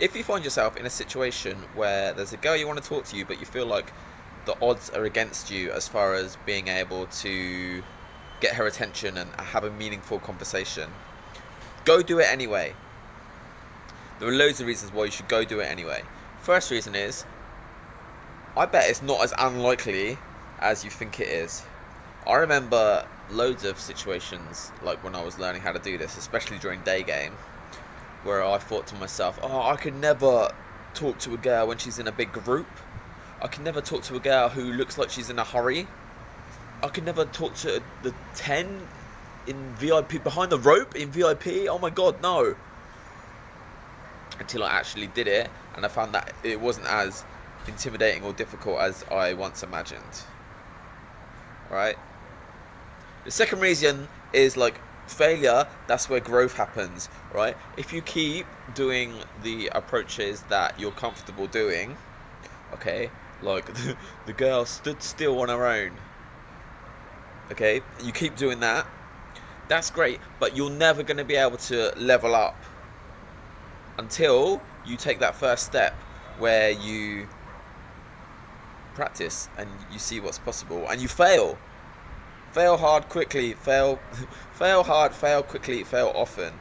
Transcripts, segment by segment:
if you find yourself in a situation where there's a girl you want to talk to you, but you feel like the odds are against you as far as being able to get her attention and have a meaningful conversation, go do it anyway. There are loads of reasons why you should go do it anyway. First reason is, I bet it's not as unlikely as you think it is. I remember loads of situations, like when I was learning how to do this, especially during day game, where I thought to myself, oh, I could never talk to a girl when she's in a big group. I can never talk to a girl who looks like she's in a hurry. I can never talk to the 10 in VIP, behind the rope in VIP. Oh my god, no. Until I actually did it, and I found that it wasn't as intimidating or difficult as I once imagined. Right? The second reason is, like, failure, that's where growth happens, right? If you keep doing the approaches that you're comfortable doing, okay, like the girl stood still on her own, okay, you keep doing that, that's great, but you're never going to be able to level up until you take that first step where you practice and you see what's possible and you fail. Fail hard, quickly, fail hard, fail quickly, fail often.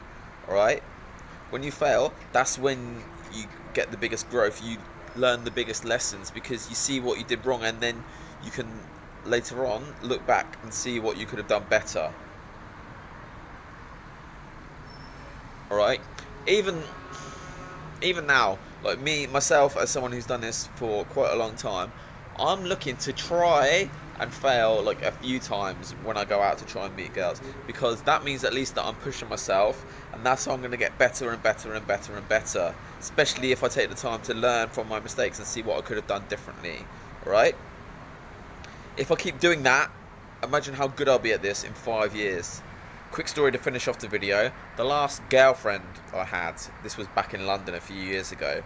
Alright? When you fail, that's when you get the biggest growth. You learn the biggest lessons because you see what you did wrong, and then you can later on look back and see what you could have done better. Alright? Even now, like myself as someone who's done this for quite a long time, I'm looking to try and fail like a few times when I go out to try and meet girls, because that means at least that I'm pushing myself, and that's how I'm going to get better and better and better and better, especially if I take the time to learn from my mistakes and see what I could have done differently. Right? If I keep doing that, imagine how good I'll be at this in 5 years. Quick story to finish off the video. The last girlfriend I had, this was back in London a few years ago,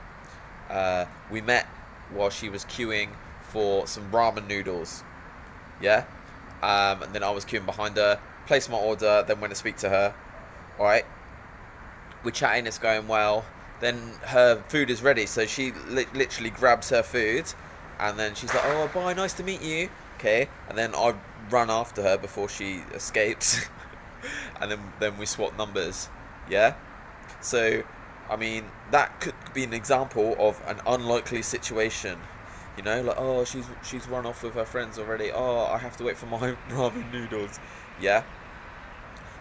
we met while she was queuing for some ramen noodles. Yeah, and then I was queuing behind her, placed my order, then went to speak to her. Alright, we're chatting, it's going well. Then her food is ready, so she literally grabs her food, and then she's like, oh, bye, nice to meet you. Okay, and then I run after her before she escapes, and then we swap numbers. Yeah, so I mean, that could be an example of an unlikely situation. You know, like, oh, she's run off with her friends already. Oh, I have to wait for my ramen noodles. Yeah.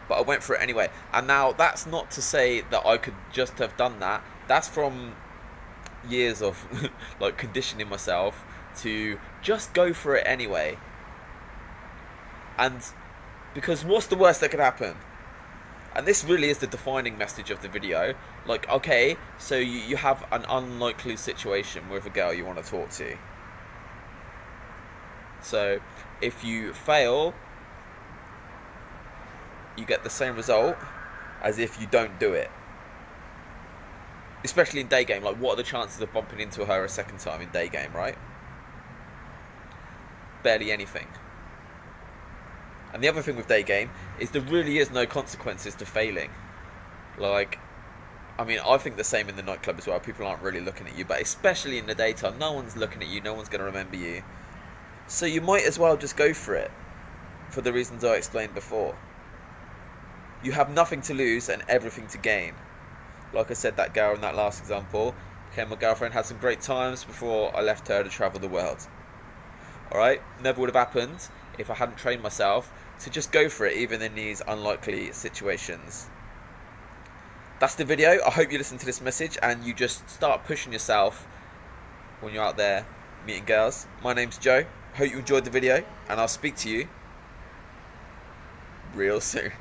But I went for it anyway. And now, that's not to say that I could just have done that. That's from years of, like, conditioning myself to just go for it anyway. And because what's the worst that could happen? And this really is the defining message of the video. Like, okay, so you have an unlikely situation with a girl you want to talk to. So, if you fail, you get the same result as if you don't do it. Especially in day game. Like, what are the chances of bumping into her a second time in day game, right? Barely anything. And the other thing with day game is there really is no consequences to failing. Like, I mean, I think the same in the nightclub as well. People aren't really looking at you, but especially in the daytime, no one's looking at you, no one's going to remember you. So you might as well just go for it, for the reasons I explained before. You have nothing to lose and everything to gain. Like I said, that girl in that last example became my girlfriend, had some great times before I left her to travel the world. Alright? Never would have happened if I hadn't trained myself to just go for it, even in these unlikely situations. That's the video. I hope you listen to this message and you just start pushing yourself when you're out there meeting girls. My name's Joe. Hope you enjoyed the video, and I'll speak to you real soon.